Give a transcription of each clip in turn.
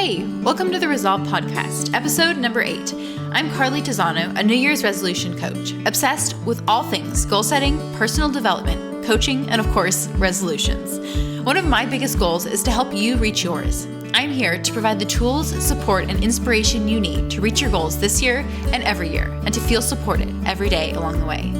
Hey, welcome to the Resolve Podcast, episode number 8. I'm Carly Tizano, a New Year's resolution coach, obsessed with all things goal setting, personal development, coaching, and of course, resolutions. One of my biggest goals is to help you reach yours. I'm here to provide the tools, support, and inspiration you need to reach your goals this year and every year, and to feel supported every day along the way.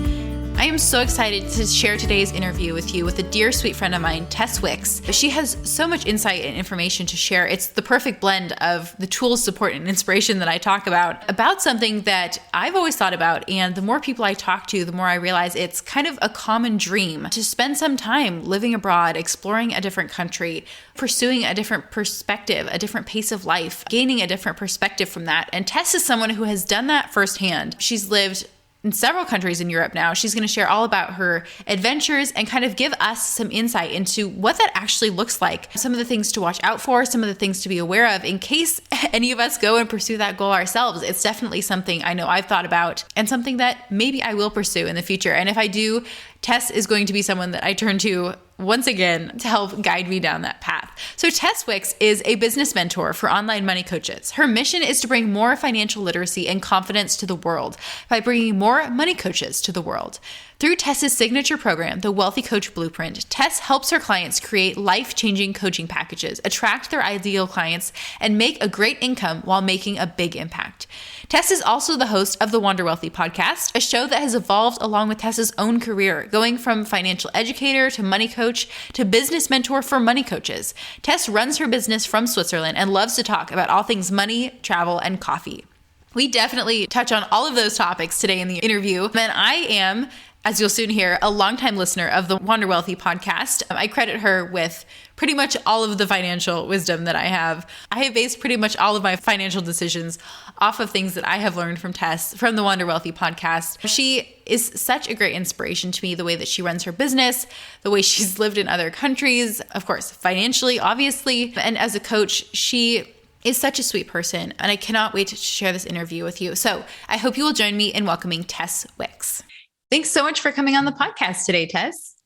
I am so excited to share today's interview with you with a dear sweet friend of mine, Tess Wicks. She has so much insight and information to share. It's the perfect blend of the tools, support, and inspiration that I talk about something that I've always thought about. And the more people I talk to, the more I realize it's kind of a common dream to spend some time living abroad, exploring a different country, pursuing a different perspective, a different pace of life, gaining a different perspective from that. And Tess is someone who has done that firsthand. She's lived in several countries in Europe now. She's going to share all about her adventures and kind of give us some insight into what that actually looks like, some of the things to watch out for, some of the things to be aware of in case any of us go and pursue that goal ourselves. It's definitely something I know I've thought about and something that maybe I will pursue in the future. And if I do, Tess is going to be someone that I turn to once again to help guide me down that path. So Tess Wicks is a business mentor for online money coaches. Her mission is to bring more financial literacy and confidence to the world by bringing more money coaches to the world. Through Tess's signature program, the Wealthy Coach Blueprint, Tess helps her clients create life-changing coaching packages, attract their ideal clients, and make a great income while making a big impact. Tess is also the host of the Wander Wealthy podcast, a show that has evolved along with Tess's own career, going from financial educator to money coach to business mentor for money coaches. Tess runs her business from Switzerland and loves to talk about all things money, travel, and coffee. We definitely touch on all of those topics today in the interview. And I am, as you'll soon hear, a longtime listener of the Wander Wealthy podcast. I credit her with pretty much all of the financial wisdom that I have. I have based pretty much all of my financial decisions off of things that I have learned from Tess from the Wander Wealthy podcast. She is such a great inspiration to me, the way that she runs her business, the way she's lived in other countries, of course, financially, obviously. And as a coach, she is such a sweet person, and I cannot wait to share this interview with you. So I hope you will join me in welcoming Tess Wicks. Thanks so much for coming on the podcast today, Tess.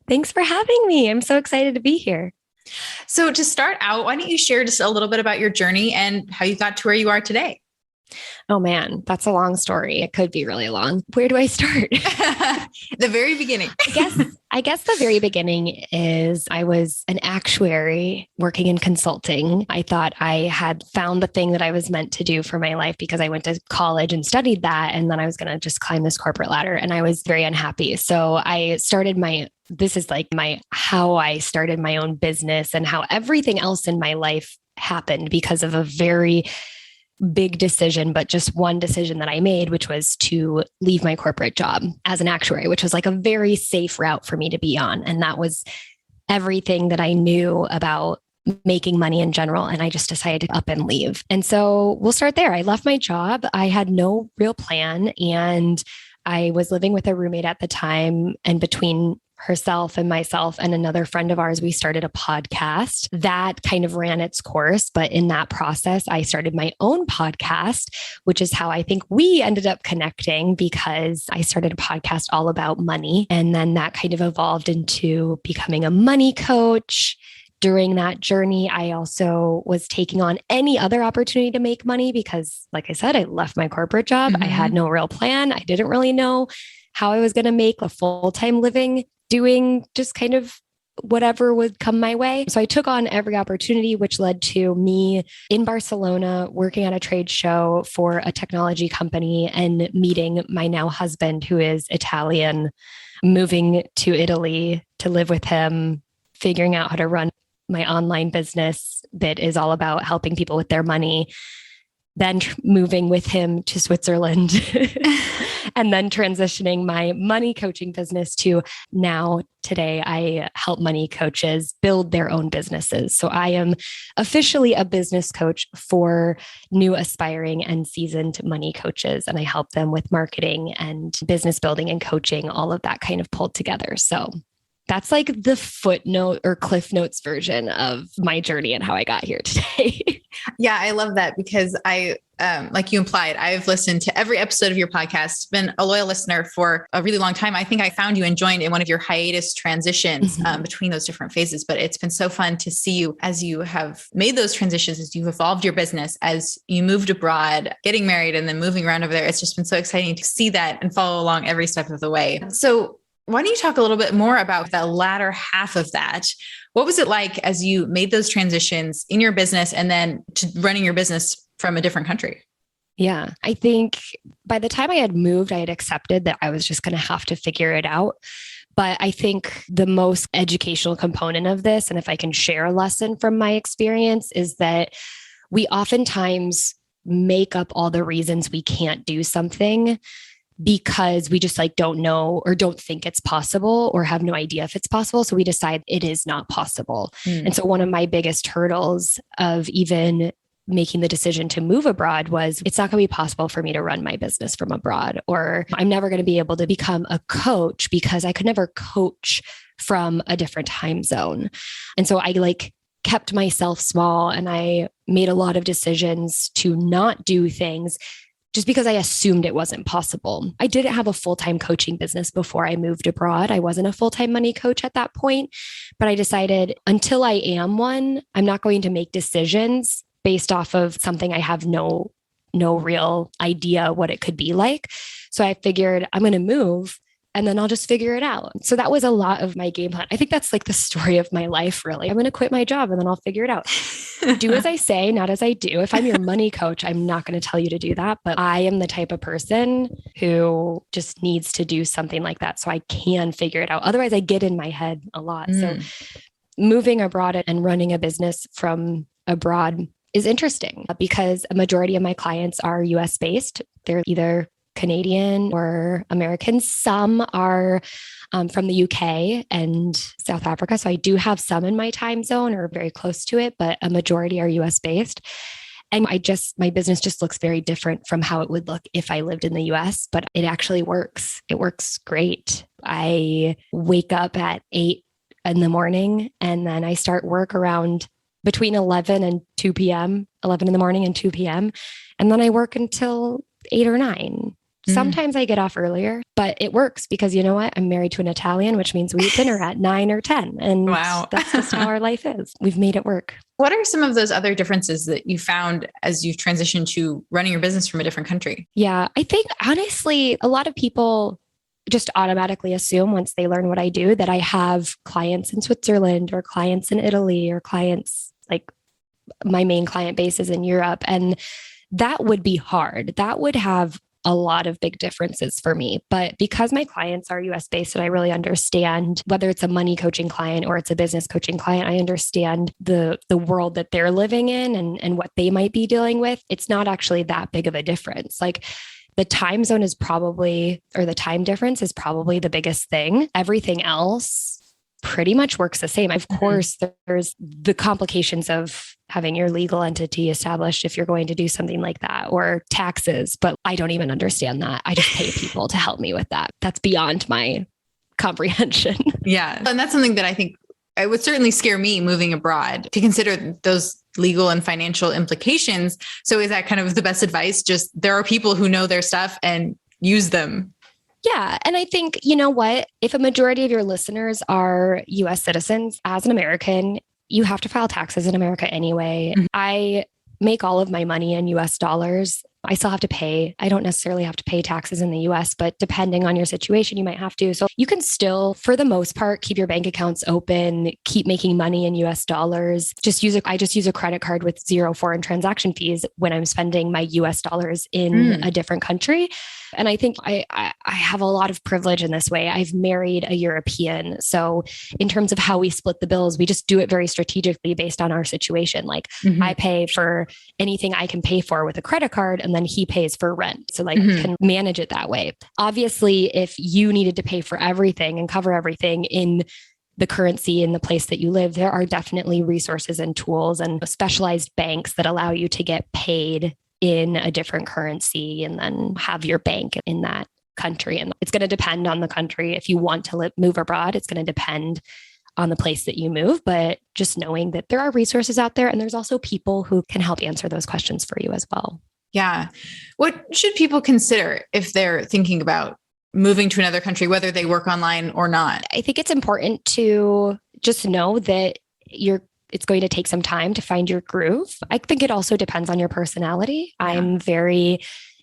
Thanks for having me. I'm so excited to be here. So to start out, why don't you share just a little bit about your journey and how you got to where you are today? Oh man, that's a long story. It could be really long. Where do I start? The very beginning. I guess the very beginning is I was an actuary working in consulting. I thought I had found the thing that I was meant to do for my life because I went to college and studied that. And then I was going to just climb this corporate ladder, and I was very unhappy. So I started how I started my own business and how everything else in my life happened because of a very big decision, but just one decision that I made, which was to leave my corporate job as an actuary, which was like a very safe route for me to be on. And that was everything that I knew about making money in general. And I just decided to up and leave. And so we'll start there. I left my job. I had no real plan, and I was living with a roommate at the time. And between herself and myself and another friend of ours, we started a podcast that kind of ran its course. But in that process, I started my own podcast, which is how I think we ended up connecting, because I started a podcast all about money. And then that kind of evolved into becoming a money coach. During that journey, I also was taking on any other opportunity to make money because, like I said, I left my corporate job. I had no real plan. I didn't really know how I was going to make a full-time living doing just kind of whatever would come my way. So I took on every opportunity, which led to me in Barcelona working at a trade show for a technology company and meeting my now husband, who is Italian, moving to Italy to live with him, figuring out how to run my online business that is all about helping people with their money, then moving with him to Switzerland and then transitioning my money coaching business to now today I help money coaches build their own businesses. So I am officially a business coach for new aspiring and seasoned money coaches. And I help them with marketing and business building and coaching, all of that kind of pulled together. So that's like the footnote or Cliff Notes version of my journey and how I got here today. Yeah, I love that because I like you implied, I've listened to every episode of your podcast, been a loyal listener for a really long time. I think I found you and joined in one of your hiatus transitions between those different phases, but it's been so fun to see you as you have made those transitions, as you've evolved your business, as you moved abroad, getting married, and then moving around over there. It's just been so exciting to see that and follow along every step of the way. So why don't you talk a little bit more about the latter half of that? What was it like as you made those transitions in your business and then to running your business from a different country? Yeah, I think by the time I had moved, I had accepted that I was just going to have to figure it out. But I think the most educational component of this, and if I can share a lesson from my experience, is that we oftentimes make up all the reasons we can't do something because we just like don't know or don't think it's possible or have no idea if it's possible. So we decide it is not possible. And so one of my biggest hurdles of even making the decision to move abroad was it's not going to be possible for me to run my business from abroad, or I'm never going to be able to become a coach because I could never coach from a different time zone. And so I kept myself small and I made a lot of decisions to not do things just because I assumed it wasn't possible. I didn't have a full-time coaching business before I moved abroad. I wasn't a full-time money coach at that point, but I decided until I am one, I'm not going to make decisions based off of something I have no real idea what it could be like. So I figured I'm going to move and then I'll just figure it out. So that was a lot of my game plan. I think that's like the story of my life, really. I'm going to quit my job and then I'll figure it out. Do as I say, not as I do. If I'm your money coach, I'm not going to tell you to do that. But I am the type of person who just needs to do something like that so I can figure it out. Otherwise, I get in my head a lot. So moving abroad and running a business from abroad is interesting because a majority of my clients are US based. They're either Canadian or American. Some are from the UK and South Africa. So I do have some in my time zone or very close to it, but a majority are US based. And my business just looks very different from how it would look if I lived in the US, but it actually works. It works great. I wake up at 8 in the morning and then I start work around between 11 and 2 p.m., 11 in the morning and 2 p.m. And then I work until 8 or 9. Sometimes I get off earlier, but it works because you know what? I'm married to an Italian, which means we eat dinner at 9 or 10. And wow, that's just how our life is. We've made it work. What are some of those other differences that you found as you've transitioned to running your business from a different country? Yeah, I think honestly, a lot of people just automatically assume once they learn what I do that I have clients in Switzerland or clients in Italy or clients like my main client base is in Europe. And that would be hard. That would have a lot of big differences for me. But because my clients are US based and I really understand whether it's a money coaching client or it's a business coaching client, I understand the world that they're living in and what they might be dealing with. It's not actually that big of a difference. Like the time zone is probably, or the time difference is probably the biggest thing. Everything else pretty much works the same. Of course, there's the complications of having your legal entity established if you're going to do something like that, or taxes, but I don't even understand that. I just pay people to help me with that. That's beyond my comprehension. Yeah. And that's something that I think it would certainly scare me moving abroad to consider those legal and financial implications. So is that kind of the best advice? Just there are people who know their stuff and use them. Yeah. And I think, you know what, if a majority of your listeners are US citizens, as an American, you have to file taxes in America anyway. I make all of my money in US dollars. I still have to pay. I don't necessarily have to pay taxes in the US, but depending on your situation, you might have to. So you can still, for the most part, keep your bank accounts open, keep making money in US dollars. I just use a credit card with 0 foreign transaction fees when I'm spending my US dollars in a different country. And I think I have a lot of privilege in this way. I've married a European. So in terms of how we split the bills, we just do it very strategically based on our situation. Like I pay for anything I can pay for with a credit card, and then he pays for rent. So like we can manage it that way. Obviously, if you needed to pay for everything and cover everything in the currency in the place that you live, there are definitely resources and tools and specialized banks that allow you to get paid in a different currency and then have your bank in that country. And it's going to depend on the country. If you want to move abroad, it's going to depend on the place that you move, but just knowing that there are resources out there and there's also people who can help answer those questions for you as well. Yeah. What should people consider if they're thinking about moving to another country, whether they work online or not? I think it's important to just know that it's going to take some time to find your groove. I think it also depends on your personality. Yeah. I'm very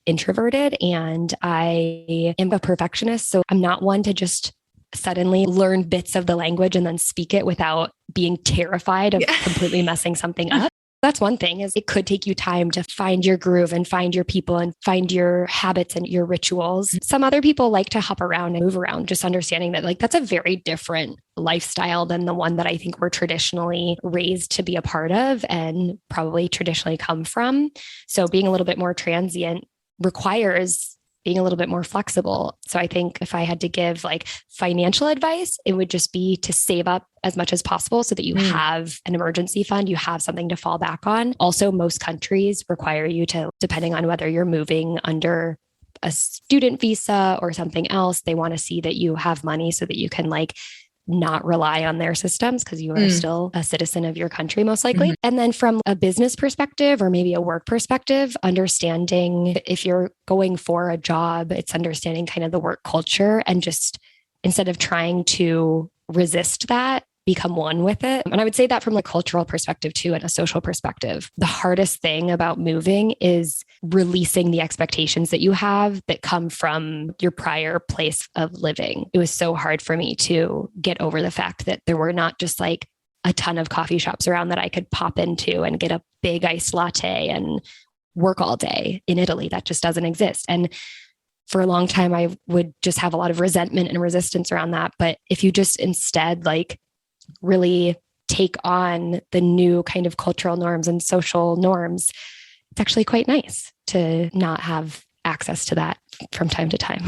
introverted and I am a perfectionist. So I'm not one to just suddenly learn bits of the language and then speak it without being terrified of completely messing something up. That's one thing, is it could take you time to find your groove and find your people and find your habits and your rituals. Some other people like to hop around and move around, just understanding that that's a very different lifestyle than the one that I think we're traditionally raised to be a part of and probably traditionally come from. So being a little bit more transient requires being a little bit more flexible. So I think if I had to give financial advice, it would just be to save up as much as possible so that you have an emergency fund, you have something to fall back on. Also, most countries require you to, depending on whether you're moving under a student visa or something else, they want to see that you have money so that you can not rely on their systems because you are still a citizen of your country, most likely. Mm-hmm. And then from a business perspective or maybe a work perspective, understanding if you're going for a job, it's understanding kind of the work culture and just instead of trying to resist that, become one with it. And I would say that from a cultural perspective too, and a social perspective. The hardest thing about moving is releasing the expectations that you have that come from your prior place of living. It was so hard for me to get over the fact that there were not just a ton of coffee shops around that I could pop into and get a big iced latte and work all day in Italy. That just doesn't exist. And for a long time, I would just have a lot of resentment and resistance around that. But if you just instead really take on the new kind of cultural norms and social norms, it's actually quite nice to not have access to that from time to time.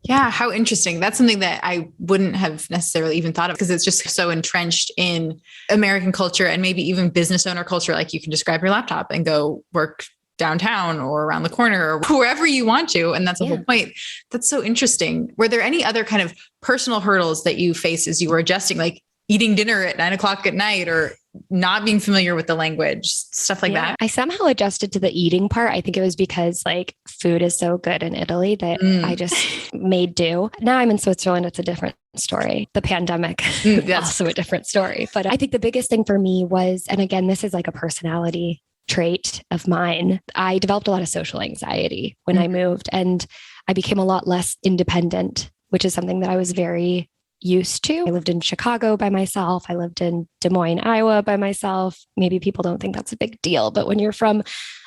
Yeah. How interesting. That's something that I wouldn't have necessarily even thought of because it's just so entrenched in American culture and maybe even business owner culture. You can just grab your laptop and go work downtown or around the corner or wherever you want to. And that's the whole point. That's so interesting. Were there any other kind of personal hurdles that you faced as you were adjusting, eating dinner at 9:00 at night or not being familiar with the language, stuff like that? I somehow adjusted to the eating part. I think it was because food is so good in Italy that I just made do. Now I'm in Switzerland. It's a different story. The pandemic is also a different story. But I think the biggest thing for me was, and again, this is a personality trait of mine. I developed a lot of social anxiety when I moved and I became a lot less independent, which is something that I was very used to. I lived in Chicago by myself. I lived in Des Moines, Iowa by myself. Maybe people don't think that's a big deal, but when you're from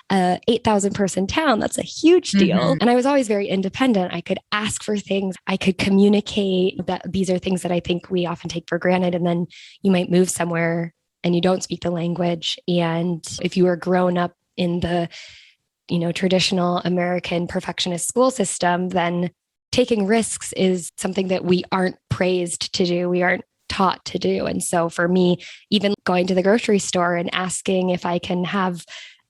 a 8,000 person town, that's a huge deal. And I was always very independent. I could ask for things. I could communicate. That these are things that I think we often take for granted. And then you might move somewhere and you don't speak the language. And if you were grown up in the, traditional American perfectionist school system, then taking risks is something that we aren't praised to do. We aren't taught to do. And so for me, even going to the grocery store and asking if I can have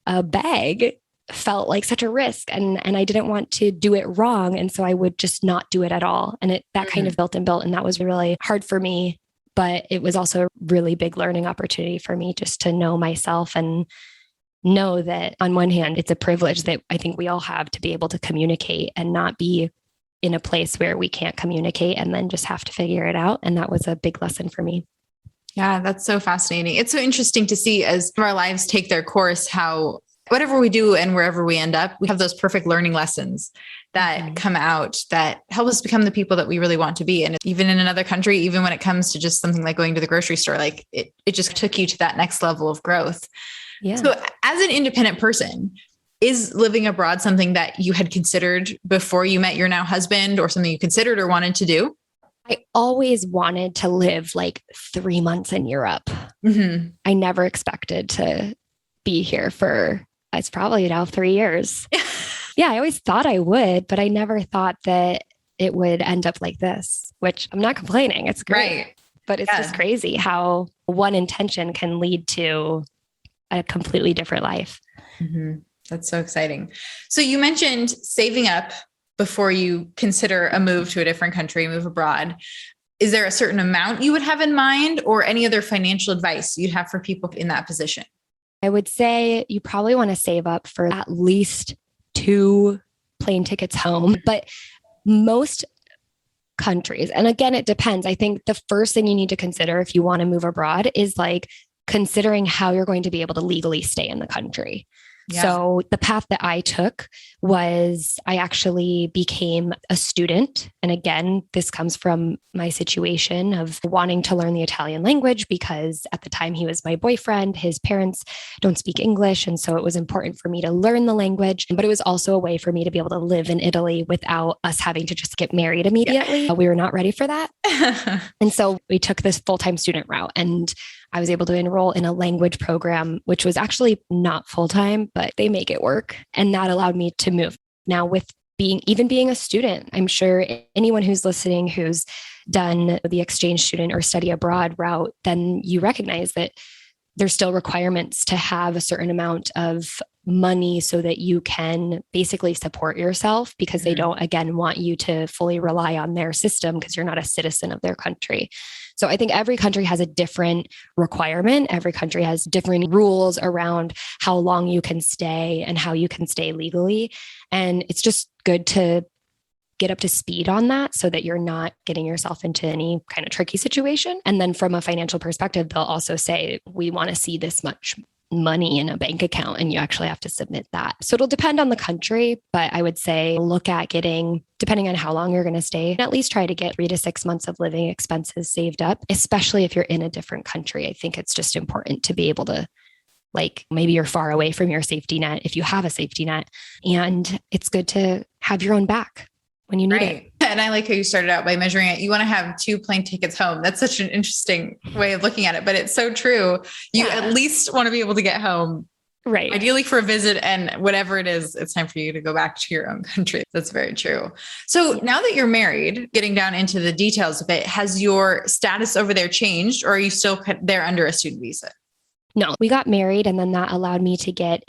a bag felt like such a risk. And I didn't want to do it wrong. And so I would just not do it at all. And that kind of built. And that was really hard for me. But it was also a really big learning opportunity for me just to know myself and know that on one hand, it's a privilege that I think we all have to be able to communicate and not be in a place where we can't communicate and then just have to figure it out. And that was a big lesson for me. Yeah, that's so fascinating. It's so interesting to see as our lives take their course, how whatever we do and wherever we end up, we have those perfect learning lessons that come out that help us become the people that we really want to be. And even in another country, even when it comes to just something like going to the grocery store, it just took you to that next level of growth. Yeah. So as an independent person, is living abroad something that you had considered before you met your now husband or something you considered or wanted to do? I always wanted to live 3 months in Europe. I never expected to be here for, it's probably now 3 years. I always thought I would, but I never thought that it would end up like this, which I'm not complaining. It's great, right. But it's just crazy how one intention can lead to a completely different life. That's so exciting. So you mentioned saving up before you consider a move to a different country, move abroad. Is there a certain amount you would have in mind or any other financial advice you'd have for people in that position? I would say you probably want to save up for at least 2 plane tickets home. But most countries, and again, it depends. I think the first thing you need to consider if you want to move abroad is like considering how you're going to be able to legally stay in the country. Yeah. So the path that I took was I actually became a student. And again, this comes from my situation of wanting to learn the Italian language because at the time he was my boyfriend, his parents don't speak English. And so it was important for me to learn the language, but it was also a way for me to be able to live in Italy without us having to just get married immediately. Yeah. We were not ready for that. And so we took this full-time student route, and I was able to enroll in a language program, which was actually not full-time, but they make it work. And that allowed me to move. Now with being a student, I'm sure anyone who's listening who's done the exchange student or study abroad route, then you recognize that there's still requirements to have a certain amount of money so that you can basically support yourself, because they don't, again, want you to fully rely on their system because you're not a citizen of their country. So I think every country has a different requirement. Every country has different rules around how long you can stay and how you can stay legally. And it's just good to get up to speed on that so that you're not getting yourself into any kind of tricky situation. And then from a financial perspective, they'll also say, we want to see this much money in a bank account, and you actually have to submit that. So it'll depend on the country, but I would say look at getting, depending on how long you're going to stay, at least try to get 3 to 6 months of living expenses saved up, especially if you're in a different country. I think it's just important to be able to, like, maybe you're far away from your safety net if you have a safety net, and it's good to have your own back when you need it. And I like how you started out by measuring it. You want to have 2 plane tickets home. That's such an interesting way of looking at it, but it's so true. You at least want to be able to get home. Right. Ideally for a visit, and whatever it is, it's time for you to go back to your own country. That's very true. So now that you're married, getting down into the details of it, has your status over there changed, or are you still there under a student visa? No, we got married, and then that allowed me to get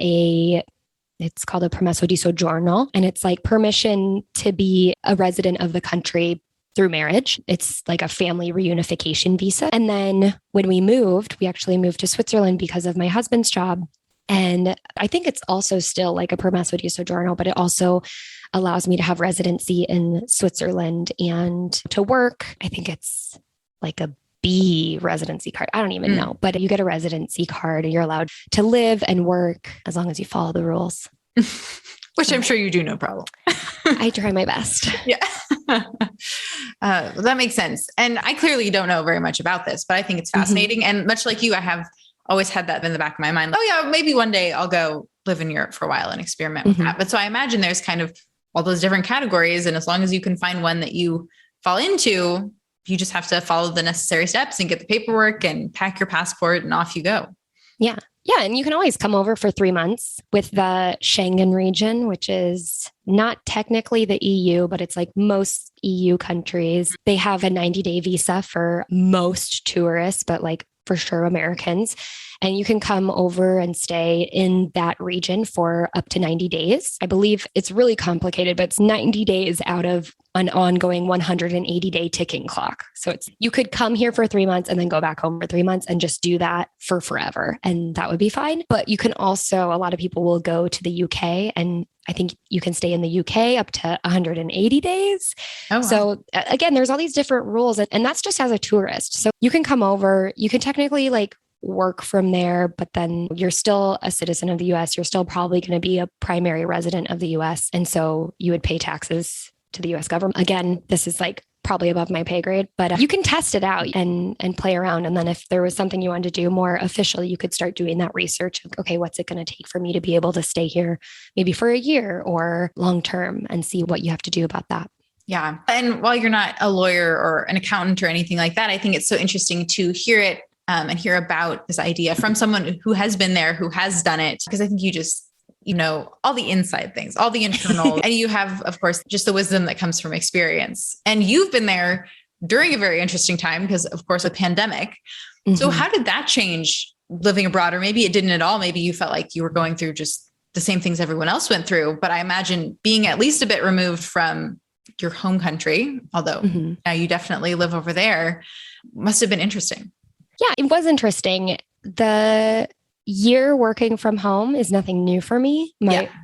it's called a permesso di soggiorno, and it's like permission to be a resident of the country through marriage. It's like a family reunification visa. And then when we moved, we actually moved to Switzerland because of my husband's job. And I think it's also still like a permesso di soggiorno, but it also allows me to have residency in Switzerland and to work. I think it's like a B residency card. I don't even know, but you get a residency card and you're allowed to live and work as long as you follow the rules. Which I'm sure you do, no problem. I try my best. Yeah. Well, that makes sense. And I clearly don't know very much about this, but I think it's fascinating. And much like you, I have always had that in the back of my mind. Oh yeah, maybe one day I'll go live in Europe for a while and experiment with that. But so I imagine there's kind of all those different categories. And as long as you can find one that you fall into, you just have to follow the necessary steps and get the paperwork and pack your passport and off you go. Yeah. Yeah. And you can always come over for 3 months with the Schengen region, which is not technically the EU, but it's like most EU countries. They have a 90-day visa for most tourists, but like for sure Americans. And you can come over and stay in that region for up to 90 days. I believe it's really complicated, but it's 90 days out of an ongoing 180-day ticking clock. So you could come here for 3 months and then go back home for 3 months and just do that for forever. And that would be fine. But you can also, a lot of people will go to the UK, and I think you can stay in the UK up to 180 days. Oh, wow. So again, there's all these different rules, and that's just as a tourist. So you can come over, you can technically like work from there, but then you're still a citizen of the US. You're still probably going to be a primary resident of the US. And so you would pay taxes to the US government. Again, this is like probably above my pay grade, but you can test it out and play around. And then if there was something you wanted to do more official, you could start doing that research of, okay, what's it going to take for me to be able to stay here maybe for a year or long term, and see what you have to do about that. Yeah. And while you're not a lawyer or an accountant or anything like that, I think it's so interesting to hear it and hear about this idea from someone who has been there, who has done it. Because I think you know, all the inside things, all the internal, and you have, of course, just the wisdom that comes from experience. And you've been there during a very interesting time because, of course, a pandemic. So how did that change living abroad? Or maybe it didn't at all. Maybe you felt like you were going through just the same things everyone else went through. But I imagine being at least a bit removed from your home country, although now you definitely live over there, must have been interesting. Yeah, it was interesting. year working from home is nothing new for me.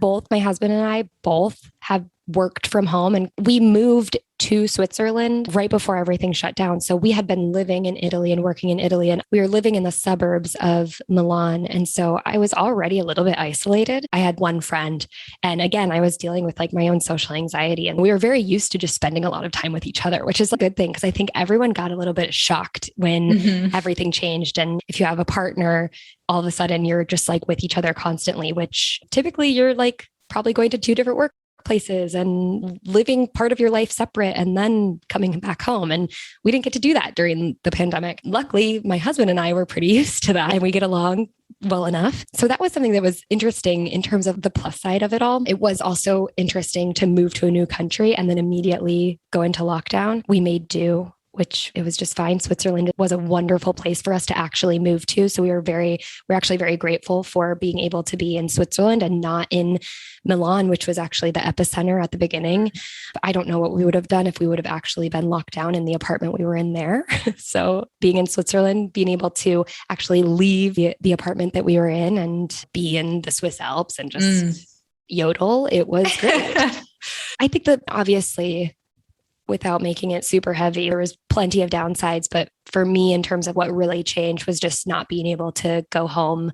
Both my husband and I both have worked from home, and we moved to Switzerland right before everything shut down. So we had been living in Italy and working in Italy, and we were living in the suburbs of Milan. And so I was already a little bit isolated. I had one friend. And again, I was dealing with like my own social anxiety, and we were very used to just spending a lot of time with each other, which is a good thing because I think everyone got a little bit shocked when everything changed. And if you have a partner, all of a sudden you're just like with each other constantly, which typically you're like probably going to 2 different workplaces and living part of your life separate and then coming back home. And we didn't get to do that during the pandemic. Luckily, my husband and I were pretty used to that and we get along well enough. So that was something that was interesting in terms of the plus side of it all. It was also interesting to move to a new country and then immediately go into lockdown. We made do, which it was just fine. Switzerland was a wonderful place for us to actually move to. So we're actually very grateful for being able to be in Switzerland and not in Milan, which was actually the epicenter at the beginning. I don't know what we would have done if we would have actually been locked down in the apartment we were in there. So being in Switzerland, being able to actually leave the apartment that we were in and be in the Swiss Alps and just yodel, it was great. I think that obviously, without making it super heavy, there was plenty of downsides. But for me, in terms of what really changed was just not being able to go home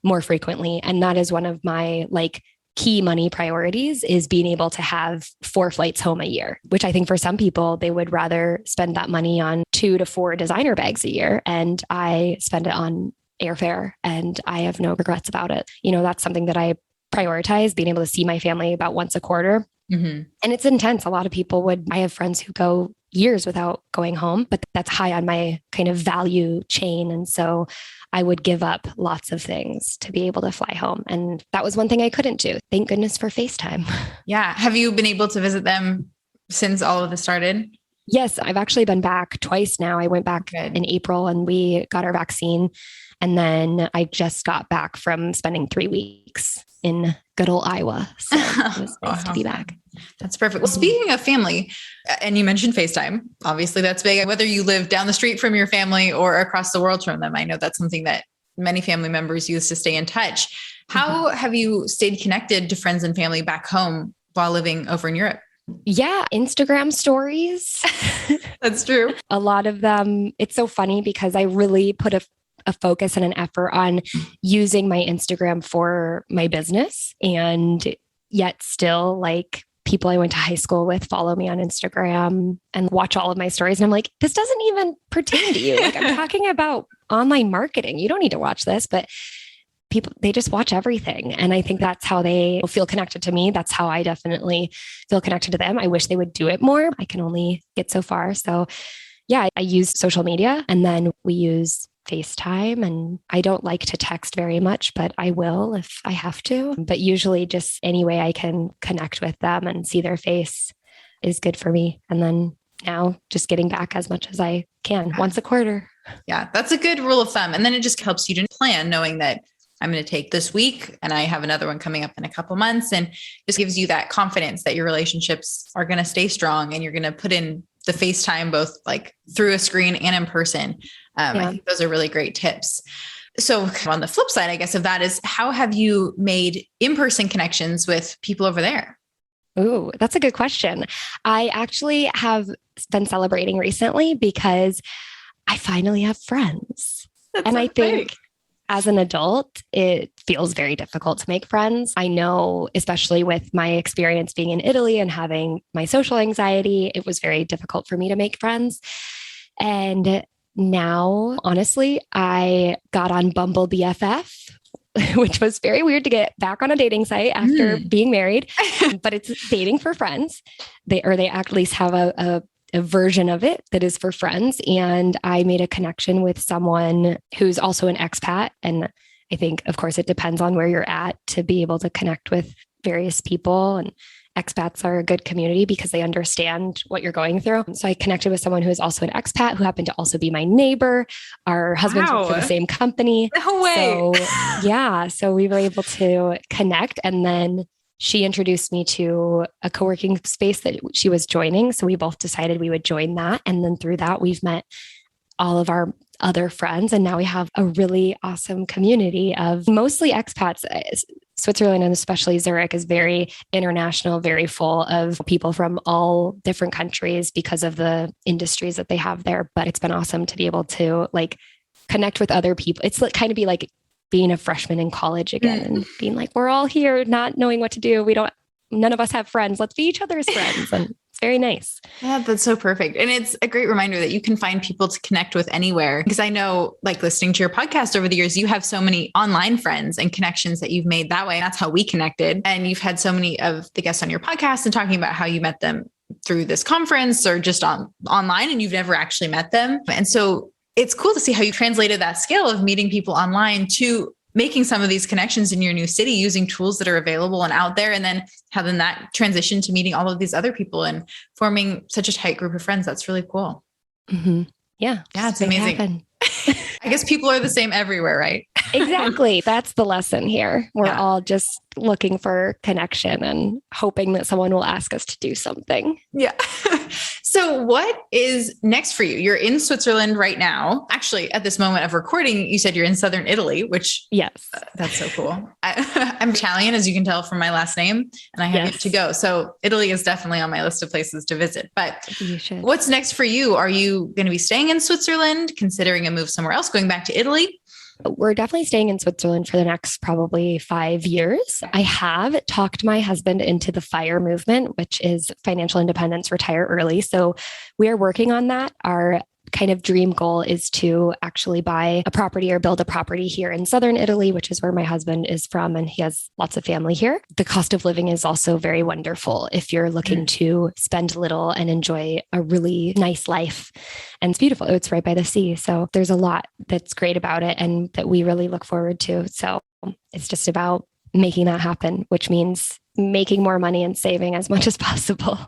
more frequently. And that is one of my like key money priorities, is being able to have 4 flights home a year, which I think for some people, they would rather spend that money on 2 to 4 designer bags a year. And I spend it on airfare and I have no regrets about it. You know, that's something that I prioritize, being able to see my family about once a quarter. And it's intense. A lot of people I have friends who go years without going home, but that's high on my kind of value chain. And so I would give up lots of things to be able to fly home. And that was one thing I couldn't do. Thank goodness for FaceTime. Yeah. Have you been able to visit them since all of this started? Yes, I've actually been back twice now. I went back in April and we got our vaccine. And then I just got back from spending 3 weeks in good old Iowa. So it was nice to be back. That's perfect. Well, speaking of family, and you mentioned FaceTime, obviously that's big. Whether you live down the street from your family or across the world from them, I know that's something that many family members use to stay in touch. How have you stayed connected to friends and family back home while living over in Europe? Yeah, Instagram stories. That's true. A lot of them. It's so funny because I really put a focus and an effort on using my Instagram for my business. And yet still, like, people I went to high school with follow me on Instagram and watch all of my stories. And I'm like, this doesn't even pertain to you. Like, I'm talking about online marketing. You don't need to watch this, but people, they just watch everything. And I think that's how they feel connected to me. That's how I definitely feel connected to them. I wish they would do it more. I can only get so far. So yeah, I use social media and then we use FaceTime, and I don't like to text very much, but I will if I have to. But usually just any way I can connect with them and see their face is good for me. And then now just getting back as much as I can once a quarter. Yeah, that's a good rule of thumb. And then it just helps you to plan, knowing that I'm going to take this week and I have another one coming up in a couple months, and just gives you that confidence that your relationships are going to stay strong and you're going to put in the FaceTime, both like through a screen and in person. I think those are really great tips. So on the flip side, I guess, of that is, how have you made in-person connections with people over there? Ooh, that's a good question. I actually have been celebrating recently because I finally have friends. And I think as an adult, it feels very difficult to make friends. I know, especially with my experience being in Italy and having my social anxiety, it was very difficult for me to make friends. And now, honestly, I got on Bumble BFF, which was very weird to get back on a dating site after being married, but it's dating for friends. They at least have a version of it that is for friends. And I made a connection with someone who's also an expat. And I think, of course, it depends on where you're at to be able to connect with various people. And expats are a good community because they understand what you're going through. So I connected with someone who is also an expat who happened to also be my neighbor. Our husbands work for the same company. No way. So we were able to connect. And then she introduced me to a co-working space that she was joining. So we both decided we would join that. And then through that, we've met all of our other friends. And now we have a really awesome community of mostly expats. Switzerland and especially Zurich is very international, very full of people from all different countries because of the industries that they have there. But it's been awesome to be able to like connect with other people. It's like kind of be like being a freshman in college again and being like, we're all here not knowing what to do. None of us have friends. Let's be each other's friends. And it's very nice. Yeah, that's so perfect. And it's a great reminder that you can find people to connect with anywhere. Because I know, like listening to your podcast over the years, you have so many online friends and connections that you've made that way. That's how we connected. And you've had so many of the guests on your podcast and talking about how you met them through this conference or just online and you've never actually met them. And so it's cool to see how you translated that skill of meeting people online to making some of these connections in your new city using tools that are available and out there, and then having that transition to meeting all of these other people and forming such a tight group of friends. That's really cool. Mm-hmm. Yeah. Yeah. It's amazing. I guess people are the same everywhere, right? Exactly. That's the lesson here. We're all just looking for connection and hoping that someone will ask us to do something. Yeah. So what is next for you? You're in Switzerland right now. Actually, at this moment of recording, you said you're in southern Italy, which yes, that's so cool. I'm Italian, as you can tell from my last name, and I have yet to go. So Italy is definitely on my list of places to visit. But what's next for you? Are you going to be staying in Switzerland, considering a move somewhere else, going back to Italy? We're definitely staying in Switzerland for the next probably 5 years. I have talked my husband into the FIRE movement, which is financial independence, retire early. So we are working on that. Our kind of dream goal is to actually buy a property or build a property here in southern Italy, which is where my husband is from, and he has lots of family here. The cost of living is also very wonderful if you're looking to spend little and enjoy a really nice life. And it's beautiful. It's right by the sea. So there's a lot that's great about it and that we really look forward to. So it's just about making that happen, which means making more money and saving as much as possible.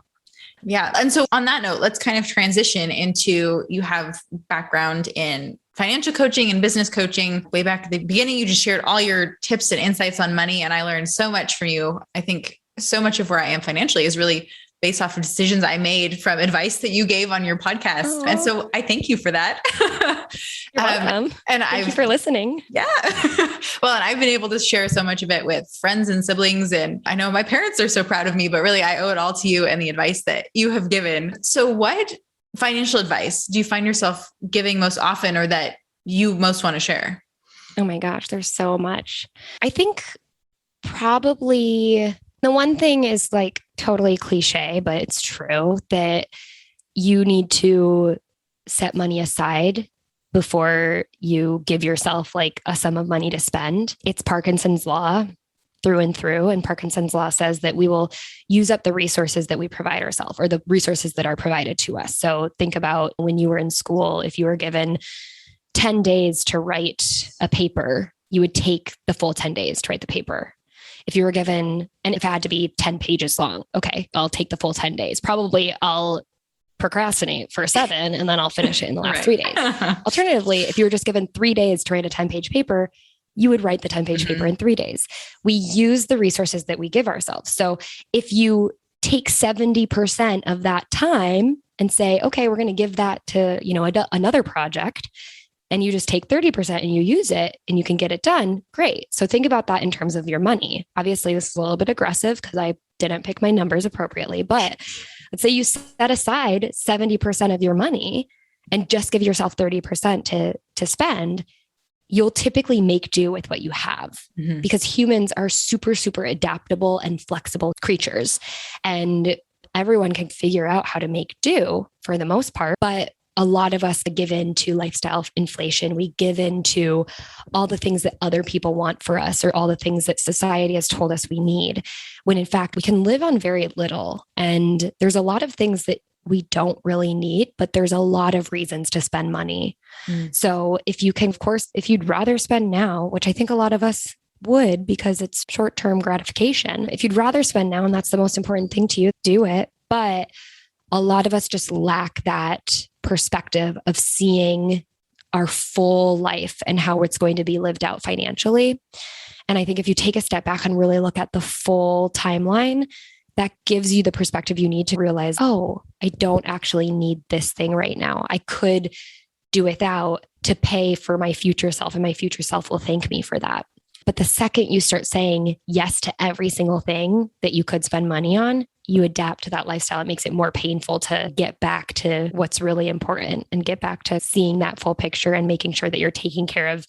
Yeah. And so on that note, let's kind of transition into, you have background in financial coaching and business coaching. Way back at the beginning, you just shared all your tips and insights on money. And I learned so much from you. I think so much of where I am financially is really based off of decisions I made from advice that you gave on your podcast. Aww. And so I thank you for that. You're welcome. And thank you for listening. Yeah. Well, and I've been able to share so much of it with friends and siblings. And I know my parents are so proud of me, but really I owe it all to you and the advice that you have given. So what financial advice do you find yourself giving most often, or that you most want to share? Oh my gosh, there's so much. I think probably the one thing is like totally cliche, but it's true, that you need to set money aside before you give yourself like a sum of money to spend. It's Parkinson's law through and through. And Parkinson's law says that we will use up the resources that we provide ourselves, or the resources that are provided to us. So think about when you were in school, if you were given 10 days to write a paper, you would take the full 10 days to write the paper. If you were given, and if it had to be 10 pages long, okay, I'll take the full 10 days. Probably I'll procrastinate for 7 and then I'll finish it in the last 3 days. Alternatively, if you were just given 3 days to write a 10-page paper, you would write the 10-page paper in 3 days. We use the resources that we give ourselves. So if you take 70% of that time and say, okay, we're going to give that to, another project, and you just take 30% and you use it and you can get it done, great. So think about that in terms of your money. Obviously, this is a little bit aggressive because I didn't pick my numbers appropriately, but let's say you set aside 70% of your money and just give yourself 30% to spend. You'll typically make do with what you have, because humans are super, super adaptable and flexible creatures. And everyone can figure out how to make do for the most part. But a lot of us give in to lifestyle inflation. We give in to all the things that other people want for us, or all the things that society has told us we need, when in fact we can live on very little. And there's a lot of things that we don't really need, but there's a lot of reasons to spend money. So if you can, of course, if you'd rather spend now, which I think a lot of us would, because it's short-term gratification, if you'd rather spend now and that's the most important thing to you, do it. But a lot of us just lack that perspective of seeing our full life and how it's going to be lived out financially. And I think if you take a step back and really look at the full timeline, that gives you the perspective you need to realize, oh, I don't actually need this thing right now. I could do without to pay for my future self, and my future self will thank me for that. But the second you start saying yes to every single thing that you could spend money on, you adapt to that lifestyle. It makes it more painful to get back to what's really important and get back to seeing that full picture and making sure that you're taking care of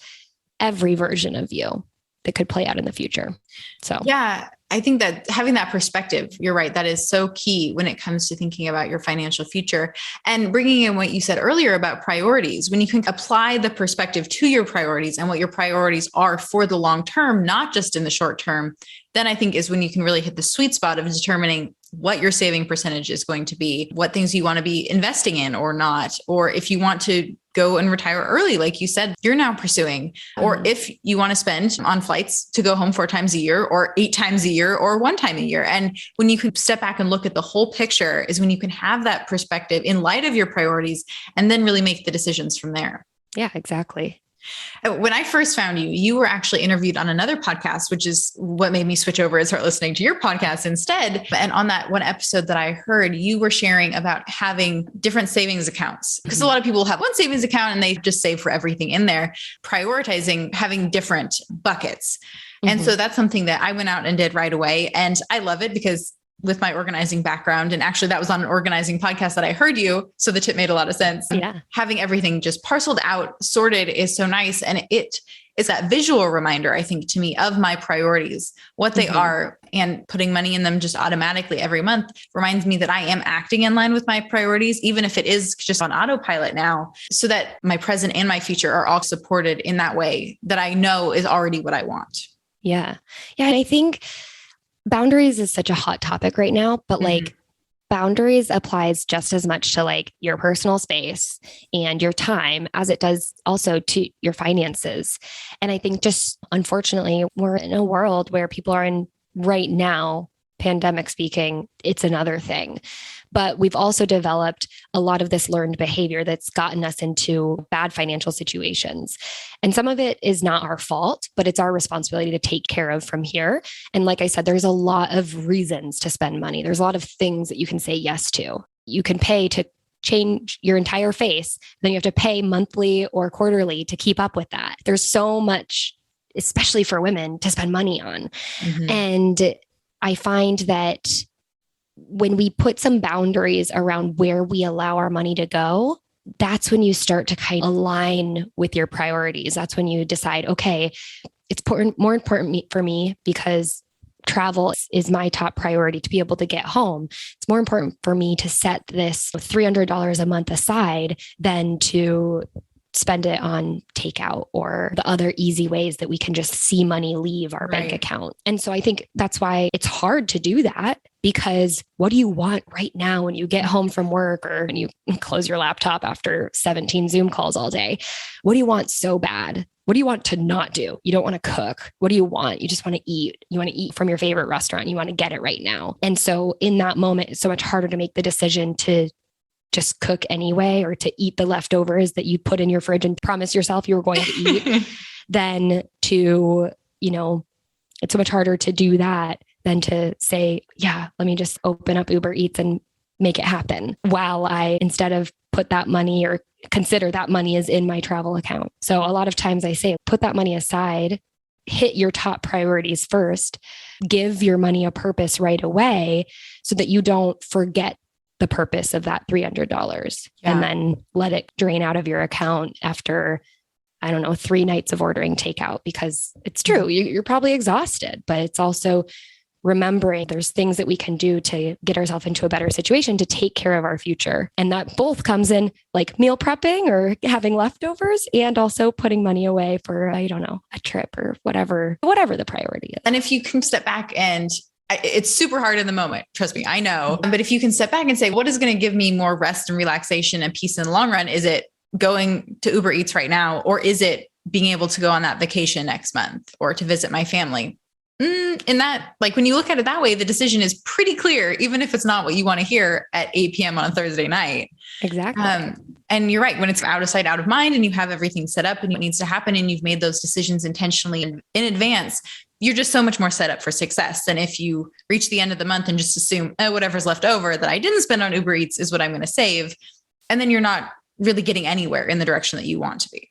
every version of you that could play out in the future. So, yeah, I think that having that perspective, you're right, that is so key when it comes to thinking about your financial future, and bringing in what you said earlier about priorities. When you can apply the perspective to your priorities and what your priorities are for the long term, not just in the short term, then I think is when you can really hit the sweet spot of determining what your saving percentage is going to be, what things you want to be investing in or not, or if you want to go and retire early, like you said, you're now pursuing, or if you want to spend on flights to go home 4 times a year or 8 times a year or 1 time a year. And when you can step back and look at the whole picture is when you can have that perspective in light of your priorities and then really make the decisions from there. Yeah, exactly. When I first found you, you were actually interviewed on another podcast, which is what made me switch over and start listening to your podcast instead. And on that one episode that I heard, you were sharing about having different savings accounts, because a lot of people have one savings account and they just save for everything in there, prioritizing having different buckets. And so that's something that I went out and did right away. And I love it because with my organizing background, and actually that was on an organizing podcast that I heard you. So the tip made a lot of sense. Yeah. Having everything just parceled out, sorted is so nice. And it is that visual reminder, I think, to me of my priorities, what they are, and putting money in them just automatically every month reminds me that I am acting in line with my priorities, even if it is just on autopilot now, so that my present and my future are all supported in that way that I know is already what I want. Yeah. Yeah. And I think boundaries is such a hot topic right now, but like boundaries applies just as much to like your personal space and your time as it does also to your finances. And I think just unfortunately, we're in a world where people are in right now, pandemic speaking, it's another thing. But we've also developed a lot of this learned behavior that's gotten us into bad financial situations. And some of it is not our fault, but it's our responsibility to take care of from here. And like I said, there's a lot of reasons to spend money. There's a lot of things that you can say yes to. You can pay to change your entire face. Then you have to pay monthly or quarterly to keep up with that. There's so much, especially for women, to spend money on. And I find that when we put some boundaries around where we allow our money to go, that's when you start to kind of align with your priorities. That's when you decide, okay, it's more important for me because travel is my top priority to be able to get home. It's more important for me to set this $300 a month aside than to spend it on takeout or the other easy ways that we can just see money leave our bank account. And so I think that's why it's hard to do that, because what do you want right now when you get home from work or when you close your laptop after 17 Zoom calls all day? What do you want so bad? What do you want to not do? You don't want to cook. What do you want? You just want to eat. You want to eat from your favorite restaurant. You want to get it right now. And so in that moment, it's so much harder to make the decision to just cook anyway, or to eat the leftovers that you put in your fridge and promise yourself you were going to eat than to, it's so much harder to do that than to say, yeah, let me just open up Uber Eats and make it happen while I, instead of put that money or consider that money is in my travel account. So a lot of times I say, put that money aside, hit your top priorities first, give your money a purpose right away so that you don't forget the purpose of that $300 and then let it drain out of your account after, 3 nights of ordering takeout, because it's true. You're probably exhausted, but it's also remembering there's things that we can do to get ourselves into a better situation to take care of our future. And that both comes in like meal prepping or having leftovers and also putting money away for, a trip or whatever the priority is. And if you can step back, and it's super hard in the moment. Trust me, I know. But if you can step back and say, what is going to give me more rest and relaxation and peace in the long run? Is it going to Uber Eats right now? Or is it being able to go on that vacation next month or to visit my family? In that, like when you look at it that way, the decision is pretty clear, even if it's not what you want to hear at 8 p.m. on a Thursday night. Exactly. And you're right. When it's out of sight, out of mind, and you have everything set up and what needs to happen, and you've made those decisions intentionally in advance, you're just so much more set up for success than if you reach the end of the month and just assume, whatever's left over that I didn't spend on Uber Eats is what I'm going to save. And then you're not really getting anywhere in the direction that you want to be.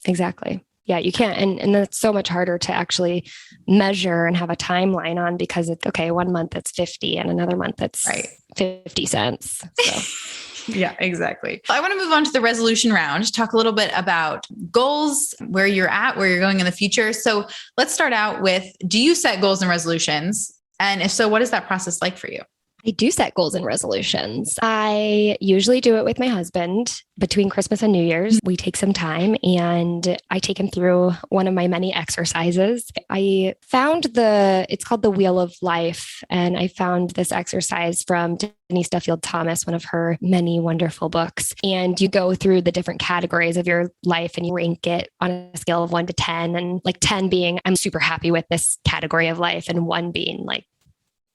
Exactly. Yeah, you can't. And that's so much harder to actually measure and have a timeline on, because it's okay. 1 month it's 50 and another month it's 50 cents. So yeah, exactly. I want to move on to the resolution round, talk a little bit about goals, where you're at, where you're going in the future. So let's start out with, do you set goals and resolutions? And if so, what is that process like for you? I do set goals and resolutions. I usually do it with my husband between Christmas and New Year's. We take some time and I take him through one of my many exercises. I found it's called the Wheel of Life. And I found this exercise from Denise Duffield Thomas, one of her many wonderful books. And you go through the different categories of your life and you rank it on a scale of 1 to 10. And like 10 being, I'm super happy with this category of life, and 1 being like,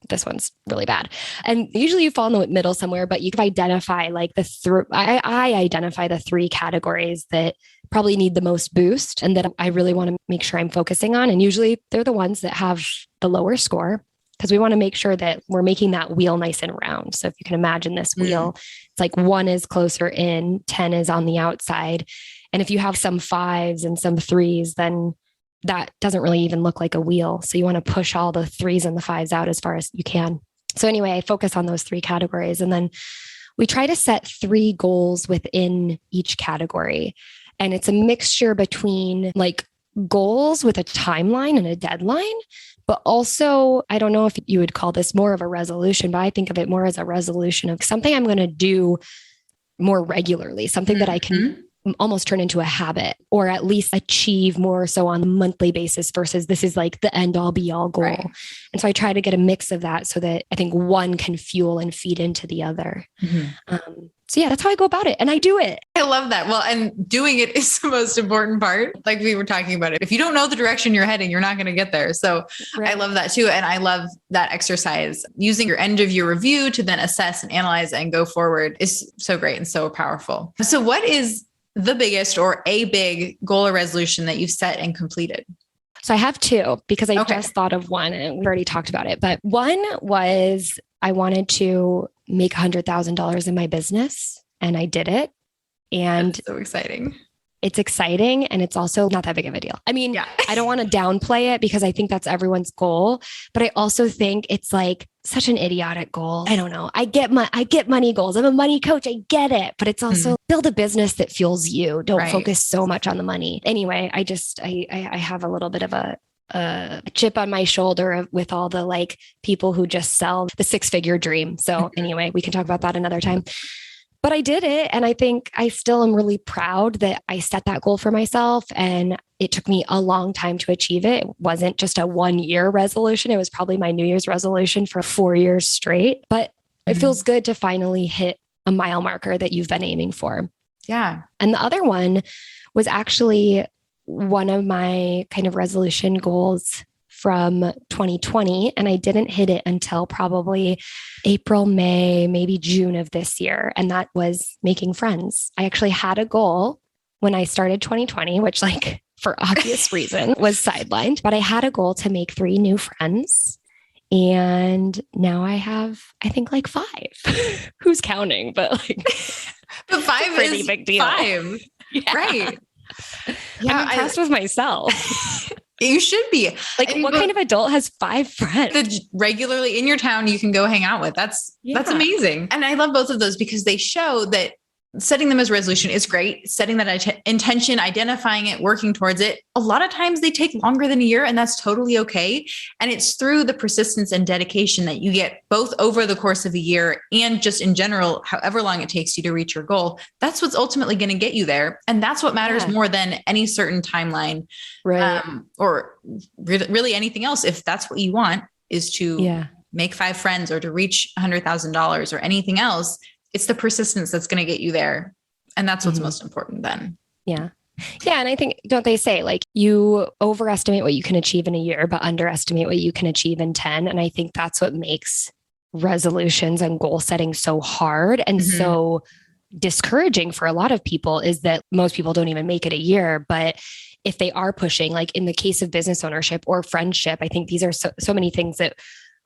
this one's really bad. And usually you fall in the middle somewhere, but you can identify like I identify the 3 categories that probably need the most boost and that I really want to make sure I'm focusing on. And usually they're the ones that have the lower score, because we want to make sure that we're making that wheel nice and round. So if you can imagine this wheel, it's like 1 is closer in, 10 is on the outside. And if you have some 5s and some 3s, then that doesn't really even look like a wheel. So you want to push all the 3s and the 5s out as far as you can. So anyway, I focus on those 3 categories. And then we try to set 3 goals within each category. And it's a mixture between like goals with a timeline and a deadline, but also, I don't know if you would call this more of a resolution, but I think of it more as a resolution of something I'm going to do more regularly, something that I can almost turn into a habit, or at least achieve more so on a monthly basis versus this is like the end all be all goal. Right. And so I try to get a mix of that so that I think one can fuel and feed into the other. So yeah, that's how I go about it. And I do it. I love that. Well, and doing it is the most important part. Like we were talking about it. If you don't know the direction you're heading, you're not going to get there. So I love that too. And I love that exercise. Using your end of year review to then assess and analyze and go forward is so great and so powerful. So what is the biggest or a big goal or resolution that you've set and completed? So I have 2, because I just thought of one and we've already talked about it. But one was I wanted to make $100,000 in my business, and I did it. And that's so exciting. It's exciting. And it's also not that big of a deal. I mean, I don't want to downplay it because I think that's everyone's goal, but I also think it's like such an idiotic goal. I don't know. I get money goals. I'm a money coach. I get it, but it's also build a business that fuels you. Don't focus so much on the money. Anyway, I have a little bit of a chip on my shoulder with all the like people who just sell the 6-figure dream. So anyway, we can talk about that another time. But I did it. And I think I still am really proud that I set that goal for myself. And it took me a long time to achieve it. It wasn't just a 1-year resolution. It was probably my New Year's resolution for 4 years straight. But it feels good to finally hit a mile marker that you've been aiming for. Yeah. And the other one was actually one of my kind of resolution goals from 2020. And I didn't hit it until probably April, May, maybe June of this year. And that was making friends. I actually had a goal when I started 2020, which like for obvious reason was sidelined, but I had a goal to make 3 new friends. And now I have, I think like 5. Who's counting? But like, but 5 is pretty big deal. 5. Yeah. Right. Yeah, I'm impressed with myself. You should be. Like, what kind of adult has 5 friends that regularly in your town you can go hang out with? That's amazing. And I love both of those because they show that setting them as resolution is great. Setting that intention, identifying it, working towards it. A lot of times they take longer than a year, and that's totally okay. And it's through the persistence and dedication that you get both over the course of a year and just in general, however long it takes you to reach your goal. That's what's ultimately going to get you there. And that's what matters more than any certain timeline, or really anything else. If that's what you want is to make 5 friends or to reach $100,000 or anything else, it's the persistence that's going to get you there. And that's what's most important then. Yeah. Yeah. And I think, don't they say like you overestimate what you can achieve in a year, but underestimate what you can achieve in 10. And I think that's what makes resolutions and goal setting so hard and so discouraging for a lot of people, is that most people don't even make it a year. But if they are pushing, like in the case of business ownership or friendship, I think these are so many things that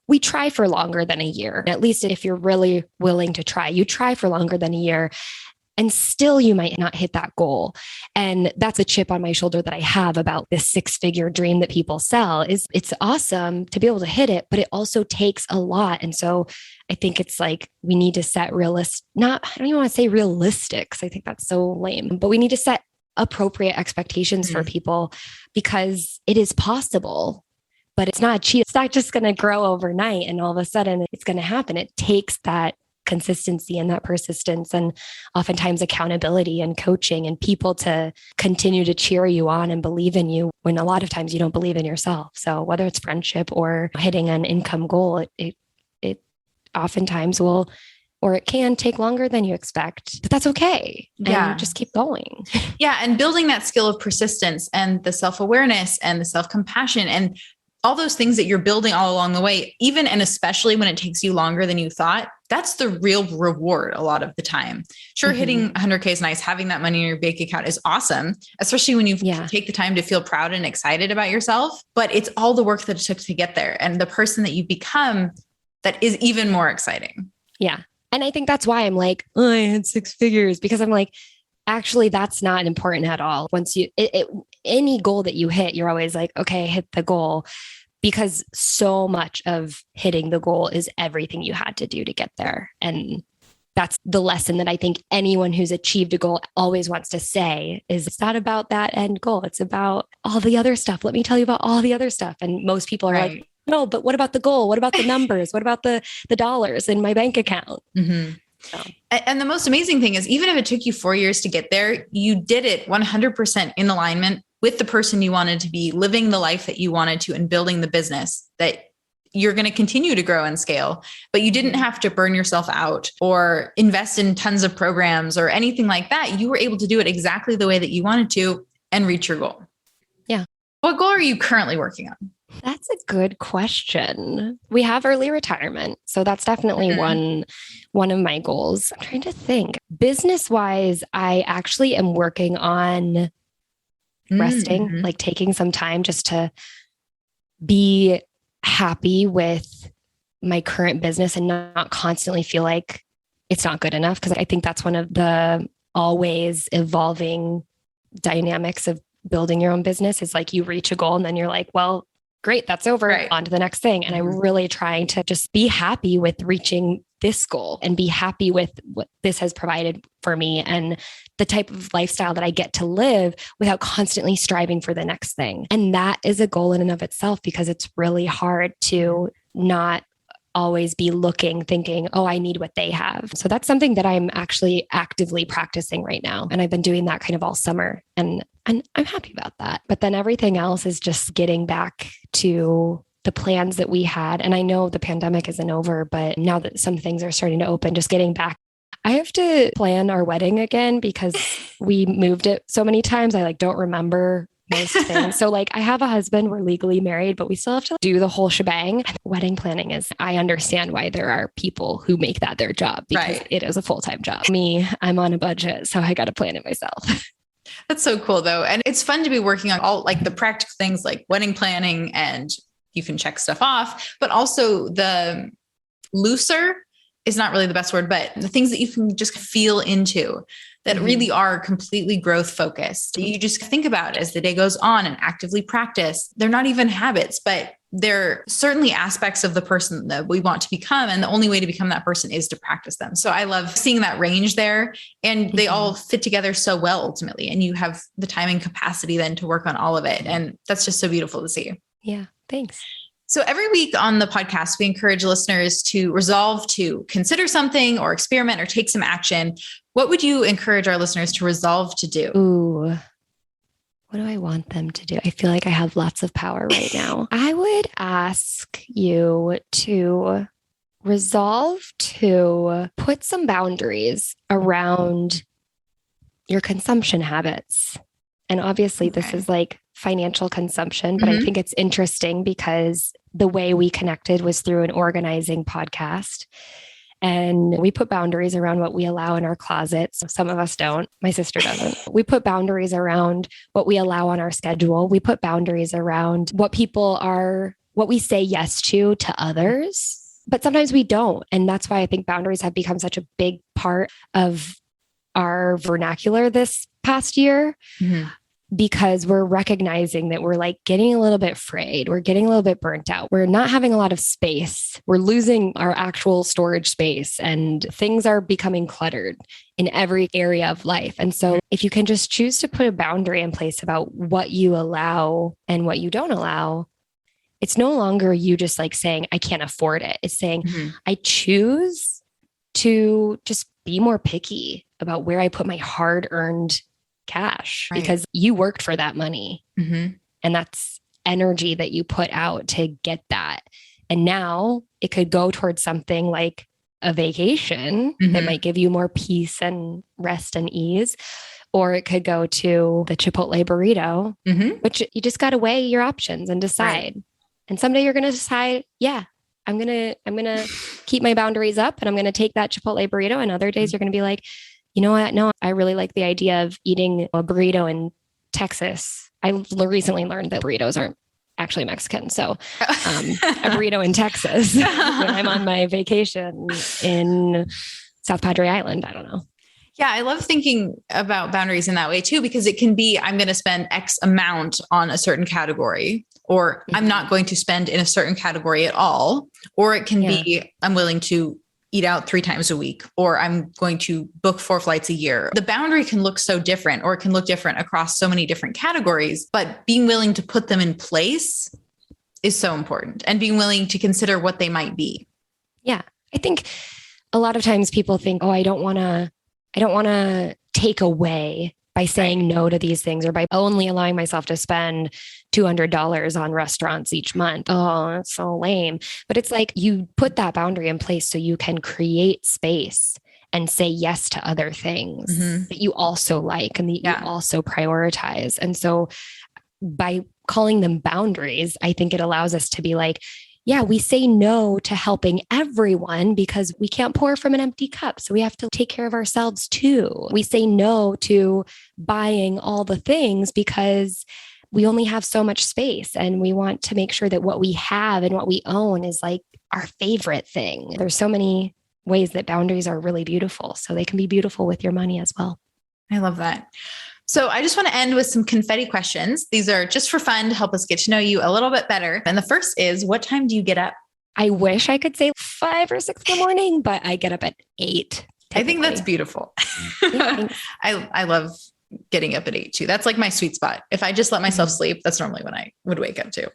we try for longer than a year. At least if you're really willing to try, you try for longer than a year. And still you might not hit that goal. And that's a chip on my shoulder that I have about this 6-figure dream that people sell. Is it's awesome to be able to hit it, but it also takes a lot. And so I think it's like we need to set I don't even want to say realistic, because I think that's so lame, but we need to set appropriate expectations for people, because it is possible, but it's not cheap. It's not just going to grow overnight and all of a sudden it's going to happen. It takes that consistency and that persistence, and oftentimes accountability and coaching and people to continue to cheer you on and believe in you when a lot of times you don't believe in yourself. So whether it's friendship or hitting an income goal, it oftentimes will, or it can take longer than you expect, but that's okay. Yeah. And just keep going. Yeah. And building that skill of persistence and the self-awareness and the self-compassion and all those things that you're building all along the way, even and especially when it takes you longer than you thought, that's the real reward a lot of the time. Sure, hitting 100K is nice. Having that money in your bank account is awesome, especially when you take the time to feel proud and excited about yourself. But it's all the work that it took to get there and the person that you become that is even more exciting. Yeah. And I think that's why I'm like, oh, I had 6 figures, because I'm like, actually, that's not important at all. Once any goal that you hit, you're always like, okay, hit the goal, because so much of hitting the goal is everything you had to do to get there. And that's the lesson that I think anyone who's achieved a goal always wants to say is it's not about that end goal. It's about all the other stuff. Let me tell you about all the other stuff. And most people are like, no, but what about the goal? What about the numbers? What about the dollars in my bank account? So. And the most amazing thing is, even if it took you 4 years to get there, you did it 100% in alignment with the person you wanted to be, living the life that you wanted to, and building the business that you're going to continue to grow and scale. But you didn't have to burn yourself out or invest in tons of programs or anything like that. You were able to do it exactly the way that you wanted to and reach your goal. Yeah. What goal are you currently working on? That's a good question. We have early retirement. So that's definitely one of my goals. I'm trying to think. Business-wise, I actually am working on resting, like taking some time just to be happy with my current business and not constantly feel like it's not good enough. Because I think that's one of the always evolving dynamics of building your own business, is like you reach a goal and then you're like, well, great, that's over. On to the next thing. And I'm really trying to just be happy with reaching this goal and be happy with what this has provided for me and the type of lifestyle that I get to live without constantly striving for the next thing. And that is a goal in and of itself, because it's really hard to not always be thinking, oh, I need what they have. So that's something that I'm actually actively practicing right now. And I've been doing that kind of all summer. And I'm happy about that. But then everything else is just getting back to the plans that we had. And I know the pandemic isn't over, but now that some things are starting to open, just getting back. I have to plan our wedding again because we moved it so many times. I don't remember most things. So I have a husband, we're legally married, but we still have to do the whole shebang. Wedding planning I understand why there are people who make that their job, because it is a full-time job. Me, I'm on a budget, so I got to plan it myself. That's so cool though. And it's fun to be working on all the practical things like wedding planning, and you can check stuff off, but also the looser is not really the best word, but the things that you can just feel into that really are completely growth focused. You just think about as the day goes on and actively practice. They're not even habits, but they're certainly aspects of the person that we want to become. And the only way to become that person is to practice them. So I love seeing that range there, and they all fit together so well ultimately. And you have the time and capacity then to work on all of it. And that's just so beautiful to see. Yeah. Thanks. So every week on the podcast, we encourage listeners to resolve to consider something or experiment or take some action. What would you encourage our listeners to resolve to do? Ooh, what do I want them to do? I feel like I have lots of power right now. I would ask you to resolve to put some boundaries around your consumption habits. And obviously this is financial consumption, but I think it's interesting because the way we connected was through an organizing podcast. And we put boundaries around what we allow in our closets. Some of us don't. My sister doesn't. We put boundaries around what we allow on our schedule. We put boundaries around what we say yes to others, but sometimes we don't. And that's why I think boundaries have become such a big part of our vernacular this past year. Mm-hmm. Because we're recognizing that we're like getting a little bit frayed. We're getting a little bit burnt out. We're not having a lot of space. We're losing our actual storage space and things are becoming cluttered in every area of life. And so if you can just choose to put a boundary in place about what you allow and what you don't allow, it's no longer you just like saying, I can't afford it. It's saying, I choose to just be more picky about where I put my hard-earned cash because you worked for that money. And that's energy that you put out to get that. And now it could go towards something like a vacation that might give you more peace and rest and ease. Or it could go to the Chipotle burrito, which you just got to weigh your options and decide. Right. And someday you're going to decide, yeah, I'm going to keep my boundaries up and I'm going to take that Chipotle burrito. And other days you're going to be like, you know what? No, I really like the idea of eating a burrito in Texas. I recently learned that burritos aren't actually Mexican. So a burrito in Texas when I'm on my vacation in South Padre Island. I don't know. Yeah, I love thinking about boundaries in that way too, because it can be, I'm going to spend X amount on a certain category, or I'm not going to spend in a certain category at all. Or it can be, I'm willing to eat out 3 times a week, or I'm going to book 4 flights a year. The boundary can look so different, or it can look different across so many different categories, but being willing to put them in place is so important, and being willing to consider what they might be. Yeah. I think a lot of times people think, oh, I don't want to take away by saying no to these things, or by only allowing myself to spend $200 on restaurants each month. Oh, that's so lame. But it's like you put that boundary in place so you can create space and say yes to other things that you also like and that you also prioritize. And so by calling them boundaries, I think it allows us to be like, yeah, we say no to helping everyone because we can't pour from an empty cup. So we have to take care of ourselves too. We say no to buying all the things because we only have so much space and we want to make sure that what we have and what we own is like our favorite thing. There's so many ways that boundaries are really beautiful. So they can be beautiful with your money as well. I love that. So I just want to end with some confetti questions. These are just for fun to help us get to know you a little bit better. And the first is, what time do you get up? I wish I could say 5 or 6 in the morning, but I get up at 8. Typically. I think that's beautiful. Yeah, I love getting up at 8 too. That's like my sweet spot. If I just let myself sleep, that's normally when I would wake up too.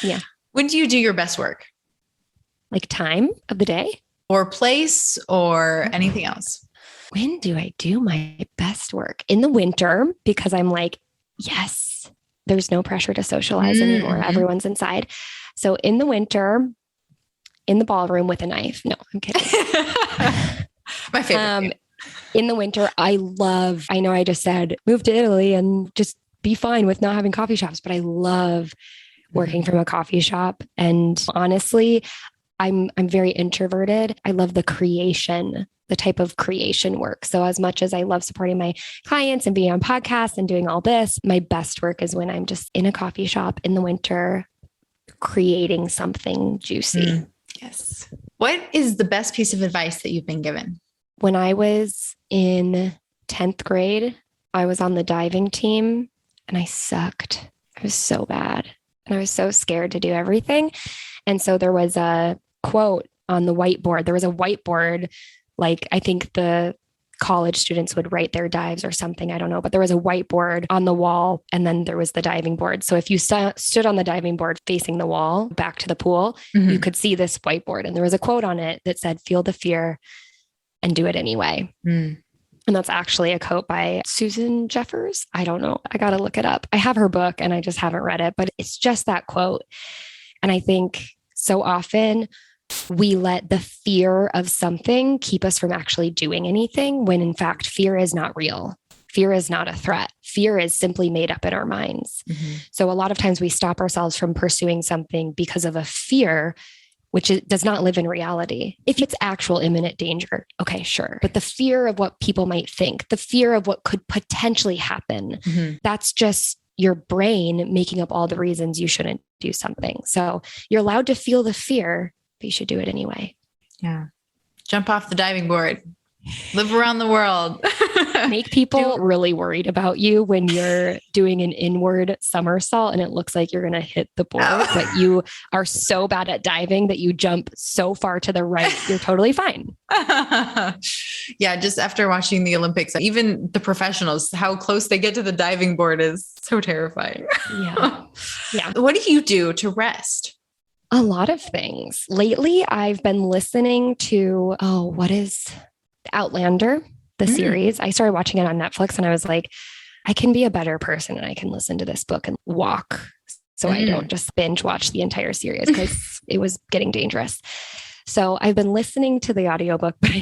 Yeah. When do you do your best work? Like time of the day? Or place or anything else? When do I do my best work? In the winter, because I'm like, yes, there's no pressure to socialize anymore. Everyone's inside. So in the winter, in the ballroom with a knife. No, I'm kidding. My favorite. In the winter, I know I just said move to Italy and just be fine with not having coffee shops, but I love working from a coffee shop. And honestly, I'm very introverted. I love the type of creation work. So as much as I love supporting my clients and being on podcasts and doing all this, my best work is when I'm just in a coffee shop in the winter, creating something juicy. Yes. What is the best piece of advice that you've been given? When I was in 10th grade, I was on the diving team and I sucked. I was so bad and I was so scared to do everything. And so there was a quote on the whiteboard. There was a whiteboard, like I think the college students would write their dives or something. I don't know, but there was a whiteboard on the wall and then there was the diving board. So if you stood on the diving board facing the wall back to the pool, you could see this whiteboard. And there was a quote on it that said, feel the fear and do it anyway. And that's actually a quote by Susan Jeffers. I don't know. I got to look it up. I have her book and I just haven't read it, but it's just that quote. And I think so often we let the fear of something keep us from actually doing anything when in fact, fear is not real. Fear is not a threat. Fear is simply made up in our minds. So a lot of times we stop ourselves from pursuing something because of a fear, which does not live in reality. If it's actual imminent danger, okay, sure. But the fear of what people might think, the fear of what could potentially happen, that's just your brain making up all the reasons you shouldn't do something. So you're allowed to feel the fear, but you should do it anyway. Yeah. Jump off the diving board. Live around the world. Make people really worried about you when you're doing an inward somersault and it looks like you're going to hit the board, but you are so bad at diving that you jump so far to the right, you're totally fine. Yeah, just after watching the Olympics, even the professionals, how close they get to the diving board is so terrifying. Yeah. Yeah. What do you do to rest? A lot of things. Lately, I've been listening to, what is Outlander, the series. I started watching it on Netflix and I was like, I can be a better person and I can listen to this book and walk. So I don't just binge watch the entire series because it was getting dangerous. So I've been listening to the audiobook, but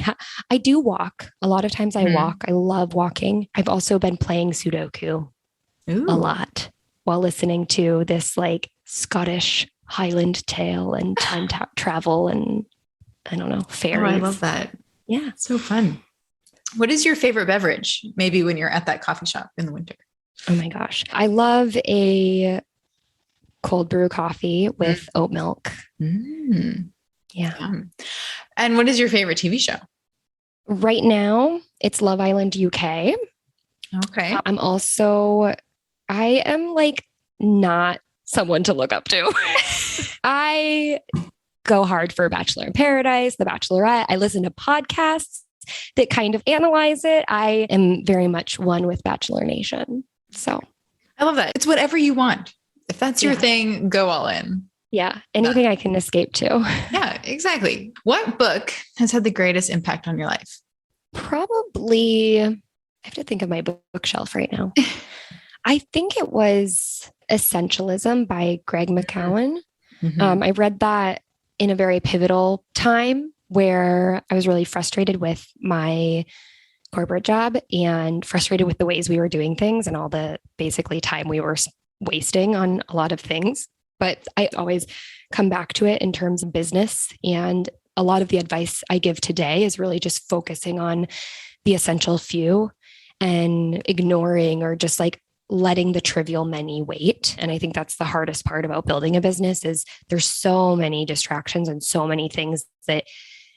I do walk. A lot of times I walk. I love walking. I've also been playing Sudoku a lot while listening to this like Scottish Highland tale and time travel and I don't know, fairies. Oh, I love that. Yeah. So fun. What is your favorite beverage? Maybe when you're at that coffee shop in the winter. Oh my gosh. I love a cold brew coffee with oat milk. Yeah. And what is your favorite TV show? Right now, it's Love Island UK. Okay. I am like not someone to look up to. I go hard for Bachelor in Paradise, The Bachelorette. I listen to podcasts that kind of analyze it. I am very much one with Bachelor Nation. So I love that. It's whatever you want. If that's your thing, go all in. Yeah. Anything I can escape to. Yeah, exactly. What book has had the greatest impact on your life? Probably, I have to think of my bookshelf right now. I think it was Essentialism by Greg McKeown. I read that in a very pivotal time where I was really frustrated with my corporate job and frustrated with the ways we were doing things and all the basically time we were wasting on a lot of things. But I always come back to it in terms of business. And a lot of the advice I give today is really just focusing on the essential few and ignoring or just like letting the trivial many wait. And I think that's the hardest part about building a business is there's so many distractions and so many things that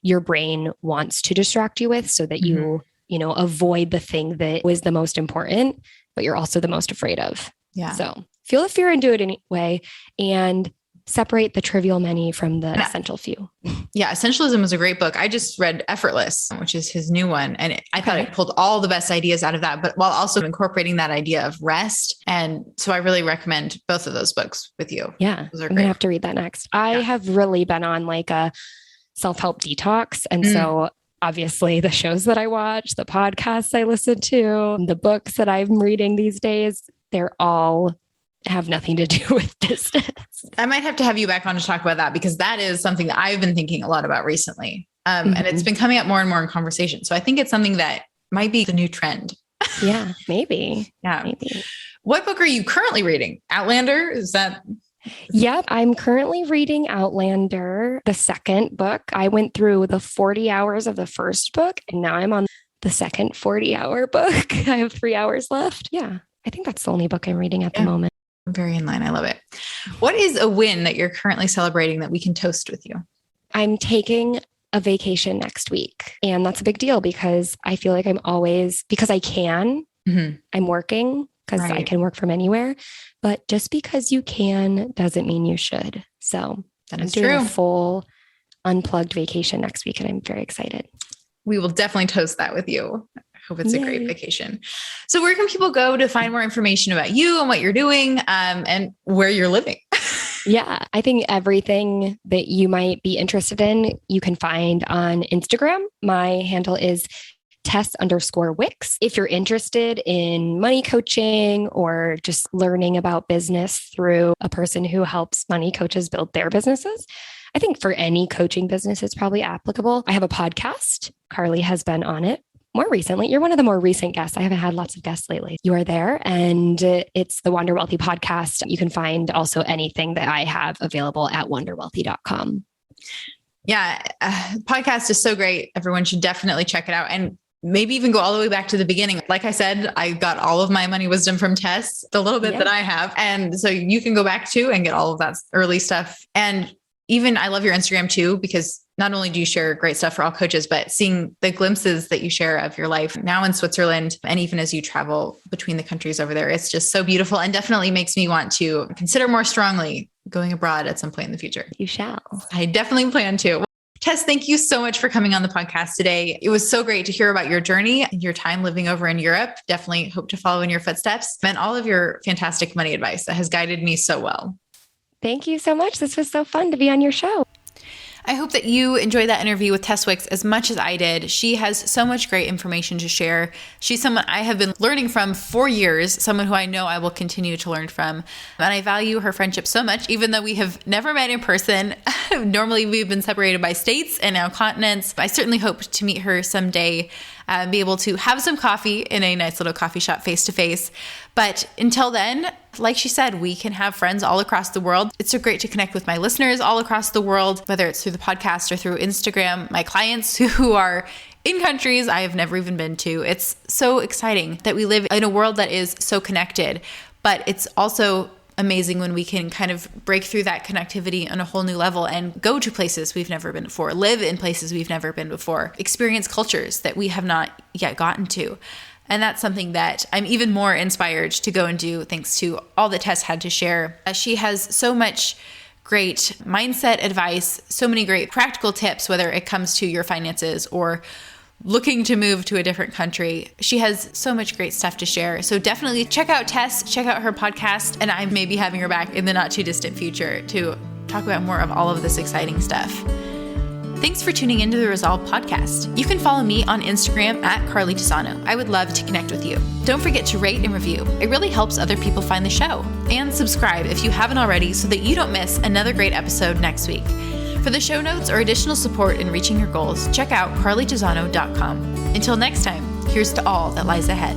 your brain wants to distract you with so that you avoid the thing that was the most important, but you're also the most afraid of. Yeah. So feel the fear and do it anyway and separate the trivial many from the essential few. Yeah. Essentialism was a great book. I just read Effortless, which is his new one. And I thought it pulled all the best ideas out of that, but while also incorporating that idea of rest. And so I really recommend both of those books with you. Yeah. I'm going to have to read that next. I have really been on like a self-help detox. And so obviously the shows that I watch, the podcasts I listen to, the books that I'm reading these days, they're all have nothing to do with business. I might have to have you back on to talk about that because that is something that I've been thinking a lot about recently. And it's been coming up more and more in conversation. So I think it's something that might be the new trend. Yeah, maybe. Yeah. Maybe. What book are you currently reading? Outlander? Is that? Yep. I'm currently reading Outlander, the second book. I went through the 40 hours of the first book and now I'm on the second 40-hour book. I have 3 hours left. Yeah. I think that's the only book I'm reading at the moment. Very in line. I love it. What is a win that you're currently celebrating that we can toast with you? I'm taking a vacation next week. And that's a big deal because I feel like I'm always, because I can, I'm working because I can work from anywhere. But just because you can doesn't mean you should. So I'm doing a full unplugged vacation next week and I'm very excited. We will definitely toast that with you. Hope it's a great vacation. So where can people go to find more information about you and what you're doing and where you're living? Yeah, I think everything that you might be interested in, you can find on Instagram. My handle is Tess_Wicks. If you're interested in money coaching or just learning about business through a person who helps money coaches build their businesses, I think for any coaching business, it's probably applicable. I have a podcast. Carly has been on it more recently. You're one of the more recent guests. I haven't had lots of guests lately. You are there and it's the Wander Wealthy podcast. You can find also anything that I have available at wanderwealthy.com. Yeah. Podcast is so great. Everyone should definitely check it out. And maybe even go all the way back to the beginning. Like I said, I got all of my money wisdom from Tess, the little bit that I have. And so you can go back to and get all of that early stuff. And even I love your Instagram too, because not only do you share great stuff for all coaches, but seeing the glimpses that you share of your life now in Switzerland, and even as you travel between the countries over there, it's just so beautiful and definitely makes me want to consider more strongly going abroad at some point in the future. You shall. I definitely plan to. Tess, thank you so much for coming on the podcast today. It was so great to hear about your journey and your time living over in Europe. Definitely hope to follow in your footsteps and all of your fantastic money advice that has guided me so well. Thank you so much. This was so fun to be on your show. I hope that you enjoyed that interview with Tess Wicks as much as I did. She has so much great information to share. She's someone I have been learning from for years, someone who I know I will continue to learn from. And I value her friendship so much, even though we have never met in person. Normally, we've been separated by states and now continents. I certainly hope to meet her someday, be able to have some coffee in a nice little coffee shop face to face. But until then, like she said, we can have friends all across the world. It's so great to connect with my listeners all across the world, whether it's through the podcast or through Instagram, my clients who are in countries I have never even been to. It's so exciting that we live in a world that is so connected, but it's also amazing when we can kind of break through that connectivity on a whole new level and go to places we've never been before, live in places we've never been before, experience cultures that we have not yet gotten to. And that's something that I'm even more inspired to go and do thanks to all that Tess had to share. She has so much great mindset advice, so many great practical tips, whether it comes to your finances or looking to move to a different country. She has so much great stuff to share. So definitely check out Tess, check out her podcast, and I may be having her back in the not too distant future to talk about more of all of this exciting stuff. Thanks for tuning into the Resolve podcast. You can follow me on Instagram at Carly Tisano. I would love to connect with you. Don't forget to rate and review. It really helps other people find the show. And subscribe if you haven't already so that you don't miss another great episode next week. For the show notes or additional support in reaching your goals, check out carlytisano.com. Until next time, here's to all that lies ahead.